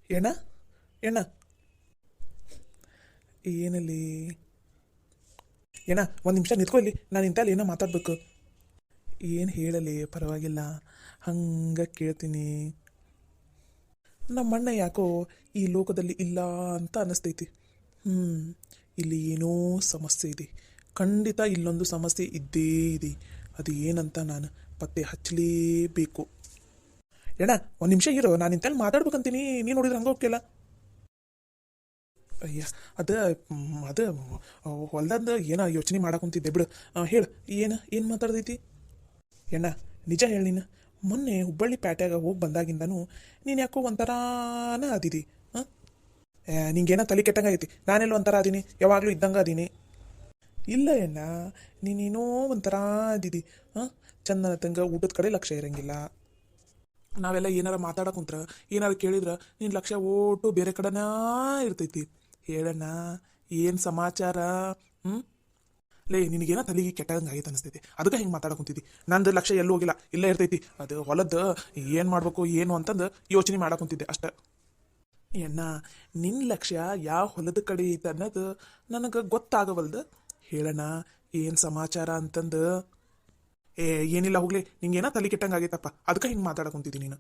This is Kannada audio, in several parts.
ಎಣ್ಣ ಎಣ್ಣ ಏನಲ್ಲಿ ಏನ ಒಂದು ನಿಮಿಷ ನಿಂತ್ಕೊ ಇಲ್ಲಿ. ನಾನು ಇಂತಲ್ಲಿ ಏನೋ ಮಾತಾಡ್ಬೇಕು. ಏನು ಹೇಳಲಿ, ಪರವಾಗಿಲ್ಲ, ಹಂಗೆ ಕೇಳ್ತೀನಿ. ನಮ್ಮ ಅಣ್ಣ ಯಾಕೋ ಈ ಲೋಕದಲ್ಲಿ ಇಲ್ಲ ಅಂತ ಅನ್ನಿಸ್ತೈತಿ. ಇಲ್ಲಿ ಏನೋ ಸಮಸ್ಯೆ ಇದೆ, ಖಂಡಿತ ಇಲ್ಲೊಂದು ಸಮಸ್ಯೆ ಇದ್ದೇ ಇದೆ. ಅದು ಏನಂತ ನಾನು ಪತ್ತೆ ಹಚ್ಚಲೇಬೇಕು. ಏನ ಒಂದು ನಿಮಿಷ ಇರೋ, ನಾನು ಇಂತಲ್ಲಿ ಮಾತಾಡ್ಬೇಕಂತೀನಿ. ನೀನು ನೋಡಿದ್ರೆ ಹಂಗೆ ಹೋಗ್ತಿಲ್ಲ. ಅಯ್ಯ, ಅದು ಹೊಲ್ದಂದು ಏನೋ ಯೋಚನೆ ಮಾಡಾಕೊಂತಿದ್ದೆ ಬಿಡು. ಹೇಳು, ಏನು ಮಾತಾಡ್ದೈತಿ? ಎಣ್ಣ ನಿಜ ಹೇಳಿ, ನೀನು ಮೊನ್ನೆ ಹುಬ್ಬಳ್ಳಿ ಪ್ಯಾಟ್ಯಾಗ ಹೋಗಿ ಬಂದಾಗಿಂದನೂ ನೀನು ಯಾಕೋ ಒಂಥರಾನ ಅದಿದಿ. ಹಾಂ, ನಿಂಗೇನೋ ತಲೆ ಕೆಟ್ಟಂಗಾಗೈತಿ. ನಾನೆಲ್ಲ ಒಂಥರ ಅದೀನಿ? ಯಾವಾಗಲೂ ಇದ್ದಂಗೆ ಅದೀನಿ. ಇಲ್ಲ ಎಣ್ಣ, ನೀನೇನೋ ಒಂಥರ ಅದಿದಿ. ಹಾಂ, ಚಂದನ ತಂಗ ಊಟದ ಕಡೆ ಲಕ್ಷ್ಯ ಇರಂಗಿಲ್ಲ. ನಾವೆಲ್ಲ ಏನಾರ ಮಾತಾಡಕ್ಕೆ ಕುಂತ್ರ, ಏನಾರ ಕೇಳಿದ್ರೆ ನಿನ್ನ ಲಕ್ಷ್ಯ ಓಟು ಬೇರೆ ಕಡೆನ ಇರ್ತೈತಿ. ಹೇಳಣ್ಣ, ಏನು ಸಮಾಚಾರ? ಲೇ, ನಿನಗೇನೋ ತಲೆಗೆ ಕೆಟ್ಟಂಗೆ ಆಗೈತೆ ಅನಿಸ್ತೈತಿ, ಅದಕ್ಕೆ ಹಿಂಗೆ ಮಾತಾಡಕ್ಕೆ ಕುಂತಿದ್ದಿ. ನಂದು ಲಕ್ಷ್ಯ ಎಲ್ಲೂ ಹೋಗಿಲ್ಲ, ಇಲ್ಲೇ ಇರ್ತೈತಿ. ಅದು ಹೊಲದ್ದು ಏನು ಮಾಡ್ಬೇಕು ಏನು ಅಂತಂದು ಯೋಚನೆ ಮಾಡಕ್ಕೆ ಕುಂತಿದ್ದೆ ಅಷ್ಟೆ. ಎಣ್ಣ, ನಿನ್ನ ಲಕ್ಷ್ಯ ಯಾವ ಹೊಲದ ಕಡೆ ಐತೆ ಅನ್ನೋದು ನನಗೆ ಗೊತ್ತಾಗವಲ್ದು. ಹೇಳಣ್ಣ, ಏನು ಸಮಾಚಾರ ಅಂತಂದು. ಏನಿಲ್ಲ, ಹೋಗ್ಲಿ, ನಿಂಗೇನೋ ತಲೆ ಕೆಟ್ಟಂಗೆ ಆಗೈತಪ್ಪ, ಅದಕ್ಕೆ ಹಿಂಗೆ ಮಾತಾಡಕ್ಕೆ ಕುಂತಿದ್ದಿ ನೀನು.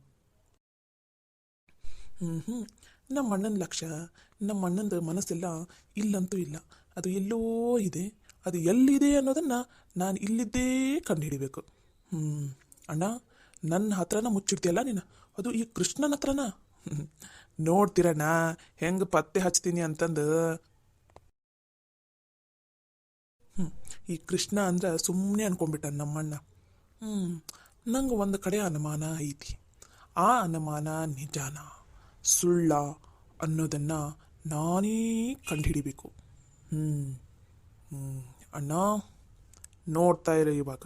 ನಮ್ಮ ಅಣ್ಣನ ಲಕ್ಷ್ಯ, ನಮ್ಮ ಅಣ್ಣಂದು ಮನಸ್ಸೆಲ್ಲ ಇಲ್ಲಂತೂ ಇಲ್ಲ, ಅದು ಎಲ್ಲೋ ಇದೆ. ಅದು ಎಲ್ಲಿದೆ ಅನ್ನೋದನ್ನು ನಾನು ಇಲ್ಲಿದ್ದೇ ಕಂಡುಹಿಡಿಬೇಕು. ಅಣ್ಣ, ನನ್ನ ಹತ್ರನ ಮುಚ್ಚಿಡ್ತೀಯಲ್ಲ ನೀನು, ಅದು ಈ ಕೃಷ್ಣನ ಹತ್ರನ. ನೋಡ್ತೀರಣ್ಣ ಹೆಂಗೆ ಪತ್ತೆ ಹಚ್ತೀನಿ ಅಂತಂದು. ಈ ಕೃಷ್ಣ ಅಂದ್ರೆ ಸುಮ್ಮನೆ ಅನ್ಕೊಂಡ್ಬಿಟ್ಟ ನಮ್ಮಣ್ಣ. ನಂಗೆ ಒಂದು ಕಡೆ ಅನುಮಾನ ಐತಿ. ಆ ಅನುಮಾನ ನಿಜಾನ ಸುಳ್ಳ ಅನ್ನೋದನ್ನು ನಾನೇ ಕಂಡುಹಿಡಿಬೇಕು. ಅಣ್ಣ, ನೋಡ್ತಾ ಇರೋ ಇವಾಗ.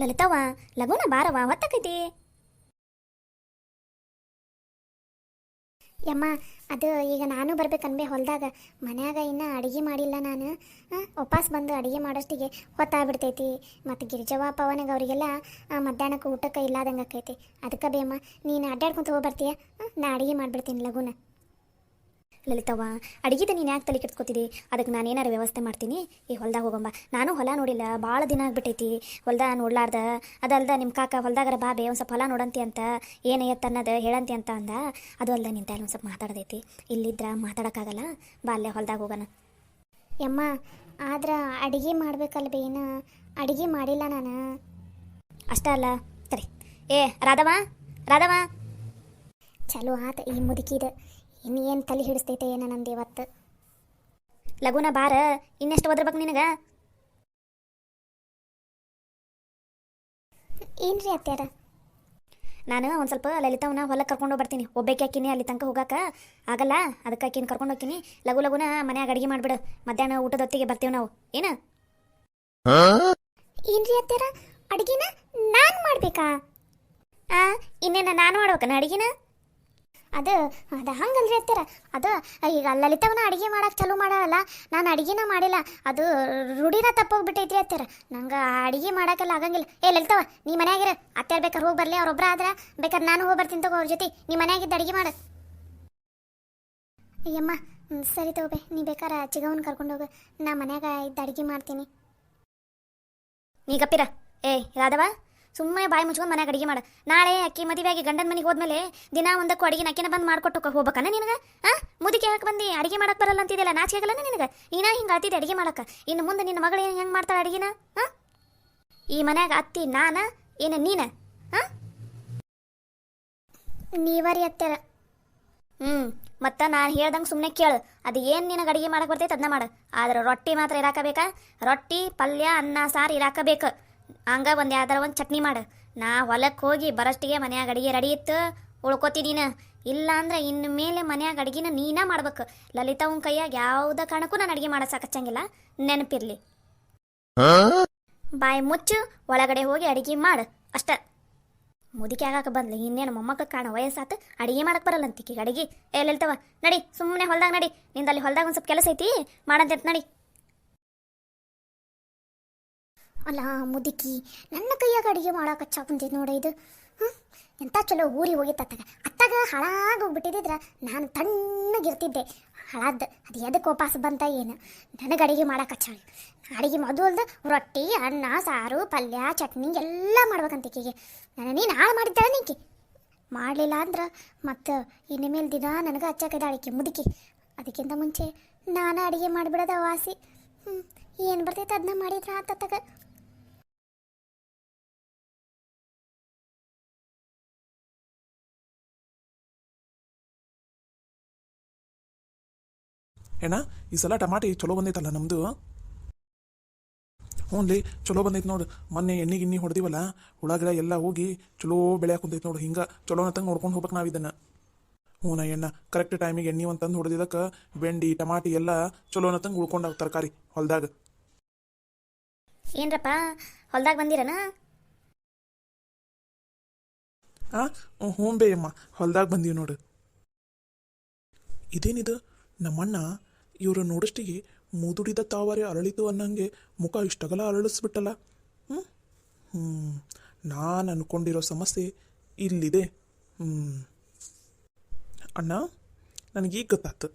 ಲಲಿತವ್ವ, ಲಗುನ ಬಾರವ್ವ, ಹೊತ್ತಕೈತಿ. ಯಮ್ಮ, ಅದು ಈಗ ನಾನು ಬರ್ಬೇಕನ್ಬೆ ಹೊಲ್ದಾಗ. ಮನ್ಯಾಗ ಇನ್ನೂ ಅಡುಗೆ ಮಾಡಿಲ್ಲ ನಾನು. ವಾಪಸ್ ಬಂದು ಅಡುಗೆ ಮಾಡೋಷ್ಟಿಗೆ ಹೊತ್ತಾಗ್ಬಿಡ್ತೈತಿ. ಮತ್ತು ಗಿರಿಜವ್ವ ಪವನಿಗೆ ಅವರಿಗೆಲ್ಲ ಮಧ್ಯಾಹ್ನಕ್ಕೆ ಊಟಕ್ಕೆ ಇಲ್ಲಾದಂಗೆ ಆಕೈತಿ. ಅದಕ್ಕೆ ಬೇಮ್ಮ ನೀನು ಅಡ್ಡಾಡ್ಕೊಂತ ಹೋಗಿ ಬರ್ತೀಯ. ನಾ ಅಡುಗೆ ಮಾಡಿಬಿಡ್ತೀನಿ ಲಗುನ. ಲಲಿತವ್ವ, ಅಡುಗೆದ ನೀನು ಯಾಕೆ ತಲೆ ಕೆಡ್ಸ್ಕೊತಿದ್ದಿ? ಅದಕ್ಕೆ ನಾನು ಏನಾರು ವ್ಯವಸ್ಥೆ ಮಾಡ್ತೀನಿ. ಈ ಹೊಲ್ದಾಗ ಹೋಗಂಬ. ನಾನು ಹೊಲ ನೋಡಿಲ್ಲ, ಭಾಳ ದಿನ ಆಗ್ಬಿಟ್ಟೈತಿ ಹೊಲ್ದ ನೋಡ್ಲಾರ್ದ. ಅದಲ್ದ ನಿಮ್ಮ ಕಾಕ ಹೊಲ್ದಾಗರ ಬಾಬೆ ಒಂದು ಸ್ವಲ್ಪ ಹೊಲ ನೋಡಂತಿ ಅಂತ, ಏನಯ್ಯತ್ತ ಅನ್ನೋದು ಹೇಳಂತಿ ಅಂತ ಅಂದ. ಅದು ಅಲ್ದ ನಿಂತ ಒಂದು ಸ್ವಲ್ಪ ಮಾತಾಡ್ದೈತಿ. ಇಲ್ಲಿದ್ರೆ ಮಾತಾಡೋಕ್ಕಾಗಲ್ಲ, ಬಾ ಅಲ್ಲೇ ಹೊಲ್ದಾಗ ಹೋಗೋಣ. ಯಮ್ಮ, ಆದ್ರೆ ಅಡುಗೆ ಮಾಡ್ಬೇಕಲ್ಲ ಬೇನ, ಅಡುಗೆ ಮಾಡಿಲ್ಲ ನಾನು. ಅಷ್ಟ ಅಲ್ಲ, ಸರಿ. ರಾಧವ, ರಾಧವ, ಚಲೋ ಆತ ಈ ಮುದುಕಿದ. ಇನ್ನೇನು ತಲೆ ಹಿಡಿಸ್ತೈತೆ ಏನ ನಂದು ಇವತ್ತು. ಲಗುನ ಬಾರ, ಇನ್ನೆಷ್ಟು ಓದಿರ್ಬೇಕು ನಿನಗೆ? ಏನ್ರಿ ಅತ್ಯಾರ? ನಾನು ಒಂದು ಸ್ವಲ್ಪ ಲಲಿತವನ್ನ ಹೊಲಕ್ಕೆ ಕರ್ಕೊಂಡು ಬರ್ತೀನಿ. ಒಬ್ಬಕ್ಕೆ ಹಾಕಿನಿ, ಅಲ್ಲಿ ತನಕ ಹೋಗಾಕ ಆಗಲ್ಲ. ಅದಕ್ಕೆ ಹಾಕಿನ ಕರ್ಕೊಂಡು ಹೋಗ್ತೀನಿ. ಲಗುನ ಮನ್ಯಾಗ ಅಡುಗೆ ಮಾಡಿಬಿಡು. ಮಧ್ಯಾಹ್ನ ಊಟದ ಹೊತ್ತಿಗೆ ಬರ್ತೀವಿ ನಾವು. ಏನ ಏನ್ರಿ ಅತ್ಯಾರ, ಅಡುಗೆನ ನಾನು ಮಾಡ್ಬೇಕಾ? ಇನ್ನೇನ ನಾನು ಮಾಡ್ಬೇಕನ ಅಡುಗೆನ? ಅದು ಹಂಗಲ್ರಿ ಅತ್ಯಾರ. ಅದು ಈಗ ಲಲಿತವನ್ನ ಅಡುಗೆ ಮಾಡಕ್ಕೆ ಚಾಲೂ ಮಾಡಲ್ಲ, ನಾನು ಅಡುಗೆನ ಮಾಡಿಲ್ಲ. ಅದು ರೂಢಿನ ತಪ್ಪೋಗ್ಬಿಟ್ಟೈತ್ರಿ ಅತ್ಯಾರ. ನಂಗೆ ಅಡುಗೆ ಮಾಡೋಕ್ಕೆಲ್ಲ ಆಗಂಗಿಲ್ಲ. ಲಲಿತವ, ನೀ ಮನ್ಯಾಗಿರ. ಅತ್ಯಾರ ಬೇಕಾದ್ರೆ ಹೋಗಿ ಬರಲಿ, ಅವ್ರೊಬ್ಬರ ಆದ್ರೆ ಬೇಕಾದ್ರೆ ನಾನು ಹೋಗಿ ಬರ್ತೀನಿ ತಗೋ ಅವ್ರ ಜೊತೆ. ನೀ ಮನ್ಯಾಗಿದ್ದು ಅಡುಗೆ ಮಾಡು. ಅಯ್ಯಮ್ಮ, ಸರಿ ತಗೋಬೆ, ನೀ ಬೇಕಾರೆ ಚಿಗವನ್ನ ಕರ್ಕೊಂಡು ಹೋಗು. ನಾ ಮನ್ಯಾಗ ಇದ್ದು ಅಡುಗೆ ಮಾಡ್ತೀನಿ. ನೀ ಗಪ್ಪಿರ. ರಾಧವ, ಸುಮ್ಮನೆ ಬಾಯಿ ಮುಚ್ಕೊಂಡು ಮನ್ಯಾಗ ಅಡುಗೆ ಮಾಡ. ನಾಳೆ ಅಕ್ಕಿ ಮದುವೆಯಾಗಿ ಗಂಡನ ಮನೆಗೆ ಹೋದ್ಮೇಲೆ ದಿನ ಒಂದಕ್ಕೂ ಅಡುಗೆ ಅಕ್ಕಿನ ಬಂದು ಮಾಡ್ಕೊಟ್ಟು ಹೋಗ್ಬೇಕನ್ನ ನಿನಗೆ? ಮುದುಕಿ ಹಾಕಿ ಬಂದು ಅಡುಗೆ ಮಾಡಕ್ಕೆ ಬರಲ್ಲ ಅಂತಿದೆಯಲ್ಲ, ನಾಚಿಕೆ ಆಗಲ್ಲ ನಿನಗೆ? ನೀನಾ ಹಿಂಗೆ ಅಳ್ತಿದ್ದೆ ಅಡುಗೆ ಮಾಡಕ್ಕೆ. ಇನ್ನು ಮುಂದೆ ನಿನ್ನ ಮಗಳು ಹೆಂಗೆ ಮಾಡ್ತಾಳೆ ಅಡುಗೆನ? ಈ ಮನ್ಯಾಗ ಅತ್ತಿ ನಾನ ಏನು ನೀನ? ನೀವರಿ ಅತ್ತರ. ಮತ್ತು ನಾನು ಹೇಳ್ದಂಗೆ ಸುಮ್ಮನೆ ಕೇಳು. ಅದು ಏನು ನಿನಗೆ ಅಡುಗೆ ಮಾಡಕ್ಕೆ ಬರ್ತೈತೆ ಅದನ್ನ ಮಾಡು. ಆದ್ರೆ ರೊಟ್ಟಿ ಮಾತ್ರ ಇರಾಕಬೇಕಾ? ರೊಟ್ಟಿ, ಪಲ್ಯ, ಅನ್ನ, ಸಾರು ಇರಾಕಬೇಕು. ಹಂಗೆ ಒಂದು ಯಾವ್ದಾರ ಒಂದು ಚಟ್ನಿ ಮಾಡು. ನಾ ಹೊಲಕ್ಕೆ ಹೋಗಿ ಬರೋಷ್ಟಿಗೆ ಮನ್ಯಾಗ ಅಡುಗೆ ರೆಡಿ ಇತ್ತು, ಉಳ್ಕೊತಿದ್ದೀನ. ಇಲ್ಲ ಅಂದ್ರೆ ಇನ್ನು ಮೇಲೆ ಮನ್ಯಾಗ ಅಡುಗೆನ ನೀನೇ ಮಾಡ್ಬೇಕು. ಲಲಿತವನ ಕೈಯಾಗ ಯಾವುದೇ ಕಾರಣಕ್ಕೂ ನಾನು ಅಡುಗೆ ಮಾಡೋಕೆ ಸಾಕಚ್ಚಂಗಿಲ್ಲ, ನೆನಪಿರ್ಲಿ. ಬಾಯಿ ಮುಚ್ಚು, ಒಳಗಡೆ ಹೋಗಿ ಅಡುಗೆ ಮಾಡು ಅಷ್ಟ. ಮುದುಕಿ ಆಗಾಕ ಬಂದ್ಲಿ, ಇನ್ನೇನು ಮೊಮ್ಮಕ್ಕಳು ಕಾಣೋ ವಯಸ್ಸಾತು, ಅಡುಗೆ ಮಾಡಕ್ಕೆ ಬರಲ್ಲ ಅಂತಿಕಿ ಅಡುಗೆ. ಲಲಿತವ, ನಡಿ, ಸುಮ್ಮನೆ ಹೊಲ್ದಾಗ ನಡಿ. ನಿಂದಲ್ಲಿ ಹೊಲ್ದಾಗ ಒಂದು ಸ್ವಲ್ಪ ಕೆಲಸ ಐತಿ, ಮಾಡಂತ ನಡಿ. ಅಲ್ಲ ಮುದುಕಿ ನನ್ನ ಕೈಯಾಗ ಅಡುಗೆ ಮಾಡಕ್ಕೆ ಹಚ್ಚ ಕುಂತಿದ್ ನೋಡ ಇದು ಎಂಥ ಚಲೋ ಊರಿಗೆ ಹೋಗಿತ್ತು ಅತ್ತಾಗ ಹಾಳಾಗಿ ಹೋಗ್ಬಿಟ್ಟಿದ್ರೆ ನಾನು ತಣ್ಣಗಿರ್ತಿದ್ದೆ. ಹಾಳಾದ್ದು ಅದು ಎದಕ್ಕೆ ವಾಪಸ್ ಬಂತ ಏನು, ನನಗೆ ಅಡುಗೆ ಮಾಡಕ್ಕೆ ಹಚ್ಚಾಳಿ. ಅಡುಗೆ ಮೊದಲು ರೊಟ್ಟಿ ಅನ್ನ ಸಾರು ಪಲ್ಯ ಚಟ್ನಿ ಎಲ್ಲ ಮಾಡ್ಬೇಕಂತಿಕೆಗೆ. ನೀನು ಹಾಳು ಮಾಡಿದ್ದಾಳೆ ನೀಕಿ ಮಾಡಲಿಲ್ಲ ಅಂದ್ರೆ ಮತ್ತು ಇನ್ನು ಮೇಲೆ ದಿನ ನನಗೆ ಹಚ್ಚಕದಾಳಿಕೆ ಮುದುಕಿ. ಅದಕ್ಕಿಂತ ಮುಂಚೆ ನಾನು ಅಡುಗೆ ಮಾಡಿಬಿಡೋದ ವಾಸಿ. ಏನು ಬರ್ತೈತೆ ಅದನ್ನ ಮಾಡಿದ್ರೆ ಆತತ್ತಾಗ. ಏನ ಈ ಸಲ ಟಮಾಟಿ ಚಲೋ ಬಂದೈತಲ್ಲ ನಮ್ಮದು. ಹ್ಞೂ ಲೇ ಚಲೋ ಬಂದೈತೆ ನೋಡು. ಮೊನ್ನೆ ಎಣ್ಣೆ ಗಿಣ್ಣಿ ಹೊಡೆದಿವಲ್ಲ, ಹುಳ ಗಿಡ ಎಲ್ಲ ಹೋಗಿ ಚಲೋ ಬೆಳೆ ಹಾಕೊಂತೈತೆ ನೋಡು. ಹಿಂಗೆ ಚಲೋನತ್ತಂಗೆ ನೋಡ್ಕೊಂಡು ಹೋಗ್ಬೇಕು ನಾವು ಇದನ್ನು. ಹ್ಞೂ ನಾ ಎಣ್ಣೆ ಕರೆಕ್ಟ್ ಟೈಮಿಗೆ ಎಣ್ಣೆ ಒಂದು ತಂದು ಹೊಡೆದಿದ್ದಕ್ಕೆ ಬೆಂಡಿ ಟಮಾಟಿ ಎಲ್ಲ ಚಲೋನತ್ತಂಗೆ ಉಳ್ಕೊಂಡಾವ ತರಕಾರಿ ಹೊಲ್ದಾಗ. ಏನ್ರಪ್ಪ ಹೊಲ್ದಾಗ ಬಂದಿರನ? ಹಾಂ ಹ್ಞೂ ಬೇ ಅಮ್ಮ, ಹೊಲ್ದಾಗ ಬಂದೀವಿ ನೋಡು. ಇದೇನಿದು ನಮ್ಮಣ್ಣ ಇವರು ನೋಡಷ್ಟಿಗೆ ಮುದುಡಿದ ತಾವರೆ ಅರಳಿತು ಅನ್ನಂಗೆ ಮುಖ ಇಷ್ಟಗಲ ಅರಳಿಸ್ಬಿಟ್ಟಲ್ಲ. ಹ್ಞೂ ಹ್ಞೂ ನಾನು ಅಂದ್ಕೊಂಡಿರೋ ಸಮಸ್ಯೆ ಇಲ್ಲಿದೆ. ಅಣ್ಣ ನನಗೀಗ ಗೊತ್ತಾಯ್ತು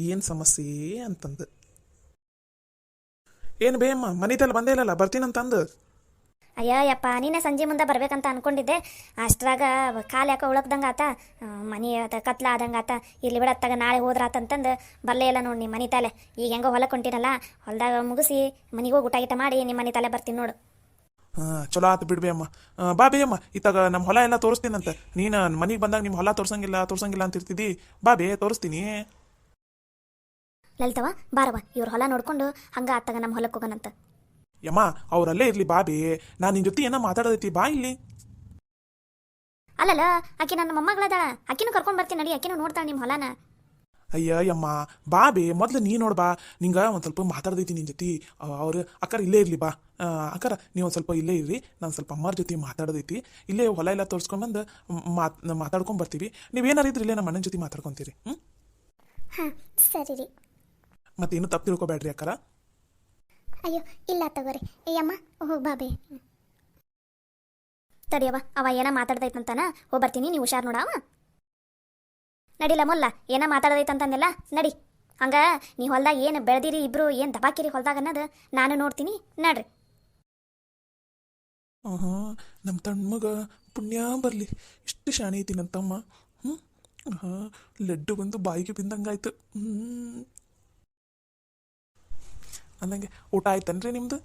ಏನು ಸಮಸ್ಯೆ ಅಂತಂದು. ಏನು ಬೇ ಅಮ್ಮ ಮನಿತಲ್ಲಿ ಬಂದೇ ಇಲ್ಲಲ್ಲ, ಬರ್ತೀನಂತಂದು. ಅಯ್ಯಪ್ಪ ನೀನೇ ಸಂಜೆ ಮುಂದೆ ಬರ್ಬೇಕಂತ ಅನ್ಕೊಂಡಿದ್ದೆ. ಅಷ್ಟ್ರಾಗ ಕಾಲು ಯಾಕೋ ಉಳಕ್ದಂಗೆ ಆತ, ಮನೆ ಕತ್ಲ ಆದಂಗೆ ಆತ. ಇಲ್ಲಿ ಬಿಡತ್ತಾಗ ನಾಳೆ ಹೋದ್ರಾತಂತಂದು ಬರಲೇ ಇಲ್ಲ ನೋಡಿ ನಿಮ್ಮ ಮನೆ ತಲೆ. ಈಗ ಹೆಂಗೋ ಹೊಲಕ್ಕೆ ಹೊಂಟಿನಲ್ಲ, ಹೊಲ್ದಾಗ ಮುಗಿಸಿ ಮನೆಗೆ ಹೋಗಿ ಊಟ ಗೀಟ ಮಾಡಿ ನಿಮ್ಮ ಮನೆ ತಲೆ ಬರ್ತೀನಿ ನೋಡು. ಹಾಂ ಚಲೋ ಆತು ಬಿಡ್ಬೇ ಅಮ್ಮ. ಬಾ ಬೇ ಅಮ್ಮ, ಇತ್ತಾಗ ನಮ್ಮ ಹೊಲ ಎಲ್ಲ ತೋರಿಸ್ತೀನಂತ. ನೀನು ಮನೆಗೆ ಬಂದಾಗ ನಿಮ್ಮ ಹೊಲ ತೋರ್ಸಂಗಿಲ್ಲ ಅಂತಿರ್ತಿದ್ದಿ. ಬಾ ಬೇ ತೋರಿಸ್ತೀನಿ. ಲಲಿತವ ಬಾರವ, ಇವ್ರ ಹೊಲ ನೋಡ್ಕೊಂಡು ಹಂಗೆ ಆತಾಗ ನಮ್ಮ ಹೊಲಕ್ಕೆ ಹೋಗೋಣಂತ. ಯಮ್ಮ ಅವರಲ್ಲೇ ಇರಲಿ ಬಾಬಿ, ನಾನು ನಿನ್ನ ಜೊತೆ ಏನೋ ಮಾತಾಡೋದೈತಿ, ಬಾ ಇಲ್ಲಿ. ಅಲ್ಲಲ್ಲ ಆಕೆ ನನ್ನ ಮೊಮ್ಮಗಳದಾಳ, ಆಕಿನೂ ಕರ್ಕೊಂಡು ಬರ್ತೀನಿ ನಡಿ, ಆಕಿನೂ ನೋಡ್ತಾಳೆ ನಿಮ್ಮ ಹೊಲನ. ಅಯ್ಯಮ್ಮ ಬಾಬಿ ಮೊದಲು ನೀ ನೋಡು ಬಾ, ನಿಂಗೆ ಒಂದು ಸ್ವಲ್ಪ ಮಾತಾಡ್ದೈತಿ ನಿನ್ನ ಜೊತೆ. ಅವ್ರು ಅಕ್ಕಾರ ಇಲ್ಲೇ ಇರಲಿ ಬಾ. ಅಕ್ಕಾರ ನೀವು ಒಂದು ಸ್ವಲ್ಪ ಇಲ್ಲೇ ಇರ್ರಿ, ನಾನು ಸ್ವಲ್ಪ ಅಮ್ಮರ ಜೊತೆ ಮಾತಾಡೋದೈತಿ. ಇಲ್ಲೇ ಹೊಲ ಎಲ್ಲ ತೋರಿಸ್ಕೊಂಡ್ಬಂದು ಮಾತಾಡ್ಕೊಂಡು ಬರ್ತೀವಿ. ನೀವೇನಾರು ಇದ್ರೆ ಇಲ್ಲೇ ನಮ್ಮ ಅಣ್ಣನ ಜೊತೆ ಮಾತಾಡ್ಕೊತೀರಿ. ಹಾಂ ಸರಿ ರೀ. ಮತ್ತೇನು ತಪ್ಪು ತಿಳ್ಕೊಬೇಡ್ರಿ ಅಕ್ಕಾರ. ಅಯ್ಯೋ ಇಲ್ಲ ತಗೋರಿ. ಅಯ್ಯಮ್ಮ ಹೋಗಿ ಬಾಬೆ ತಡಿಯವ, ಅವ ಏನ ಮಾತಾಡ್ದೈತಂತಾನ. ಹೋಗಿ ಬರ್ತೀನಿ, ನೀವು ಹುಷಾರು ನೋಡವ. ನಡಿಲ್ಲ ಮೊಲ್ಲ ಏನ ಮಾತಾಡ್ದೈತಂತಂದೆಲ್ಲ ನಡಿ. ಹಂಗ ನೀ ಹೊಲ್ದಾಗ ಏನು ಬೆಳೆದಿರಿ ಇಬ್ರು, ಏನು ದಬಾಕಿರಿ ಹೊಲ್ದಾಗ ಅನ್ನೋದು ನಾನು ನೋಡ್ತೀನಿ, ನಡ್ರಿ. ನಮ್ಮ ತಣ್ಣಮಗ ಪುಣ್ಯ ಬರಲಿ, ಇಷ್ಟು ಶಾಣೆ ಐತಿ ನನ್ನ ತಮ್ಮ. ಲಡ್ಡು ಬಂದು ಬಾಯಿಗೆ ಬಿಂದಂಗಾಯ್ತು. ಅಂದಂಗೆ ಊಟ ಆಯ್ತನ್ರಿ ನಿಮ್ದು?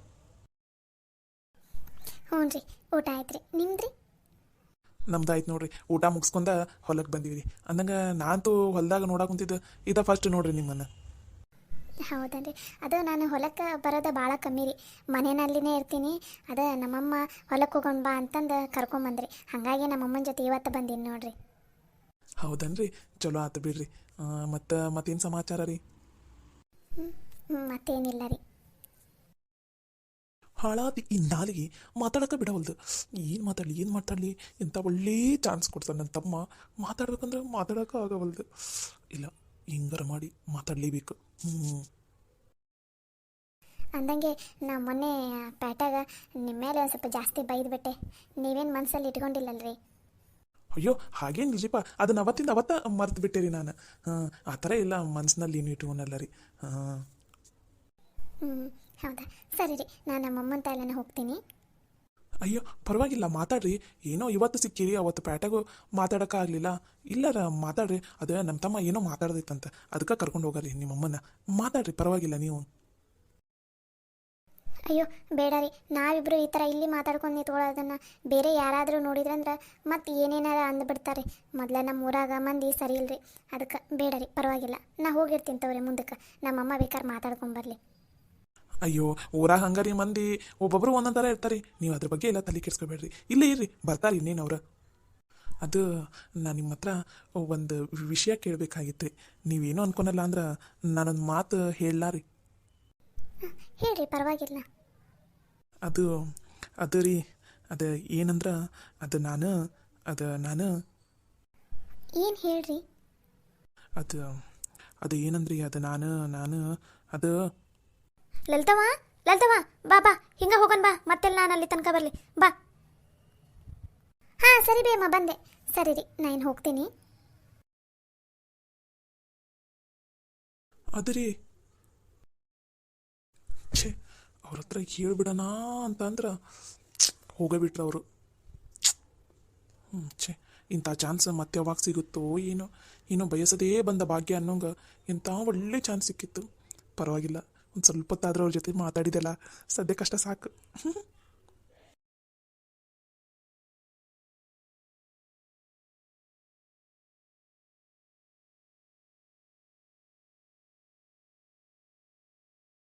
ಹ್ಞೂ ರೀ ಊಟ ಆಯ್ತು ರೀ, ನಿಮ್ದು ರೀ? ನಮ್ದು ಆಯ್ತು ನೋಡ್ರಿ. ಊಟ ಮುಗಿಸ್ಕೊಂಡ ಹೊಲಕ್ಕೆ ಬಂದೀವಿ. ಅಂದಂಗೆ ನಾನಂತೂ ಹೊಲದಾಗ ನೋಡಕ್ಕೆ ಕುಂತಿದ್ದು ಇದ ಫಸ್ಟ್ ನೋಡ್ರಿ ನಿಮ್ಮನ್ನು. ಹೌದನ್ರಿ, ಅದು ನಾನು ಹೊಲಕ್ಕೆ ಬರೋದು ಭಾಳ ಕಮ್ಮಿ ರೀ, ಮನೆಯಲ್ಲಿನೇ ಇರ್ತೀನಿ. ಅದು ನಮ್ಮಮ್ಮ ಹೊಲಕ್ಕೆ ಹೋಗೋಣ ಬಾ ಅಂತಂದು ಕರ್ಕೊಂಬಂದ್ರಿ, ಹಾಗಾಗಿ ನಮ್ಮಮ್ಮನ ಜೊತೆ ಇವತ್ತು ಬಂದೀನಿ ನೋಡ್ರಿ. ಹೌದನ್ರಿ, ಚಲೋ ಆತು ಬಿಡ್ರಿ. ಮತ್ತೇನು ಸಮಾಚಾರ ರೀ? ಮತ್ತೇನಿಲ್ಲ ರೀ. ಹಾಳಾದಿ ಈ ನಾಲಿಗೆ ಮಾತಾಡೋಕೆ ಬಿಡವಲ್ದು. ಏನು ಮಾತಾಡಲಿ ಎಂಥ ಒಳ್ಳೆ ಚಾನ್ಸ್ ಕೊಡ್ತಾನೆ ನನ್ನ ತಮ್ಮ. ಮಾತಾಡ್ಬೇಕಂದ್ರೆ ಮಾತಾಡೋಕೆ ಆಗವಲ್ದು. ಇಲ್ಲ, ಹಿಂಗಾರ ಮಾಡಿ ಮಾತಾಡಲೇಬೇಕು. ಅಂದಂಗೆ ನಾ ಮೊನ್ನೆ ಪೇಟ್ಯಾಗ ನಿಮ್ಮ ಮೇಲೆ ಒಂದು ಸ್ವಲ್ಪ ಜಾಸ್ತಿ ಬೈದ್ಬಿಟ್ಟೆ, ನೀವೇನು ಮನಸ್ಸಲ್ಲಿ ಇಟ್ಕೊಂಡಿಲ್ಲಲ್ರಿ? ಅಯ್ಯೋ ಹಾಗೇನು ನಿಜಪ್ಪ, ಅದನ್ನ ಅವತ್ತ ಮರ್ತು ಬಿಟ್ಟೆ ರೀ ನಾನು. ಆ ಥರ ಇಲ್ಲ, ಮನಸ್ಸಿನಲ್ಲಿ ಏನು ಇಟ್ಕೊನಲ್ಲ ರೀ. ಹೌದಾ, ಸರಿ ರೀ, ನಾನು ನಮ್ಮಮ್ಮನ ತಾಯಿಲೇ ಹೋಗ್ತೀನಿ. ಅಯ್ಯೋ ಪರವಾಗಿಲ್ಲ, ಮಾತಾಡ್ರಿ. ಏನೋ ಇವತ್ತು ಸಿಕ್ಕಿರಿ, ಅವತ್ತು ಪೇಟೆಗೂ ಮಾತಾಡೋಕ್ಕಾಗಲಿಲ್ಲ. ಇಲ್ಲಾರ ಮಾತಾಡ್ರಿ. ಅದು ನಮ್ಮ ತಮ್ಮ ಏನೋ ಮಾತಾಡ್ದೈತಂತ, ಅದಕ್ಕೆ ಕರ್ಕೊಂಡು ಹೋಗರಿ ನಿಮ್ಮಮ್ಮನ. ಮಾತಾಡ್ರಿ, ಪರವಾಗಿಲ್ಲ ನೀವು. ಅಯ್ಯೋ ಬೇಡ ರೀ, ನಾವಿಬ್ಬರು ಈ ಥರ ಇಲ್ಲಿ ಮಾತಾಡ್ಕೊಂಡು ನಿಂತ್ಕೊಳ್ಳೋದನ್ನು ಬೇರೆ ಯಾರಾದರೂ ನೋಡಿದ್ರಂದ್ರೆ ಮತ್ತೆ ಏನೇನಾರ ಅಂದ್ಬಿಡ್ತಾರೆ. ಮೊದಲೇ ನಮ್ಮ ಊರಾಗ ಮಂದಿ ಸರಿ ಇಲ್ರಿ, ಅದಕ್ಕೆ ಬೇಡ ರೀ, ಪರವಾಗಿಲ್ಲ. ನಾ ಹೋಗಿರ್ತೀನಿ ತಗೋರಿ ಮುಂದಕ್ಕೆ, ನಮ್ಮಮ್ಮ ಬೇಕಾದ್ರೆ ಮಾತಾಡ್ಕೊಂಬರ್ಲಿ. ಅಯ್ಯೋ ಊರಾಗ ಹಂಗಾರಿ ಮಂದಿ ಒಬ್ಬೊಬ್ರು ಒಂದೊಂದು ಥರ ಇರ್ತಾರೆ. ನೀವು ಅದ್ರ ಬಗ್ಗೆ ಎಲ್ಲ ತಲೆ ಕೆಡ್ಸ್ಕೊಬೇಡ್ರಿ. ಇಲ್ಲೇ ಇರ್ರಿ, ಬರ್ತಾರೆ ಇನ್ನೇನವ್ರ. ಅದು ನಾನು ನಿಮ್ಮ ಹತ್ರ ಒಂದು ವಿಷಯ ಕೇಳಬೇಕಾಗಿತ್ತು. ನೀವೇನೋ ಅನ್ಕೊನಲ್ಲ ಅಂದ್ರೆ ನಾನೊಂದು ಮಾತು ಹೇಳಲ್ಲ ರೀ. ಹೇಳ್ರಿ, ಪರವಾಗಿಲ್ಲ. ಅದು ರೀ, ಅದು ಏನಂದ್ರೆ ಅದು ನಾನು ಏನು ಹೇಳ್ರಿ? ಅದು ಏನಂದ್ರಿ, ಅದು ನಾನು ಅದು ಲಲಿತವ ಲಲಿತವ್ವ ಬಾ ಬಾ ಹಿಂಗ ಹೋಗೋಣ ಬಾ ಮತ್ತೆಲ್ಲ ನಾನು ಅಲ್ಲಿ ತನಕ ಬರಲಿ ಬಾ. ಹಾಂ ಸರಿ ಬೇಮ್ಮ ಬಂದೆ. ಸರಿ ರೀ ನಾ ಇನ್ನು ಹೋಗ್ತೀನಿ. ಅದರಿ ಛೇ ಅವ್ರ ಹತ್ರ ಹೇಳ್ಬಿಡೋಣ ಅಂತ ಅಂದ್ರೆ ಹೋಗಬಿಟ್ರು ಅವರು. ಛೇ ಇಂಥ ಚಾನ್ಸ್ ಮತ್ತೆ ಯಾವಾಗ ಸಿಗುತ್ತೋ ಏನೋ, ಏನೋ ಬಯಸದೇ ಬಂದ ಭಾಗ್ಯ ಅನ್ನೋಂಗೆ ಇಂಥ ಒಳ್ಳೆ ಚಾನ್ಸ್ ಸಿಕ್ಕಿತ್ತು. ಪರವಾಗಿಲ್ಲ, ಒಂದು ಸ್ವಲ್ಪ ಹೊತ್ತಾದ್ರೂ ಅವ್ರ ಜೊತೆ ಮಾತಾಡಿದೆಲ್ಲ ಸದ್ಯಕ್ಕಷ್ಟ ಸಾಕು.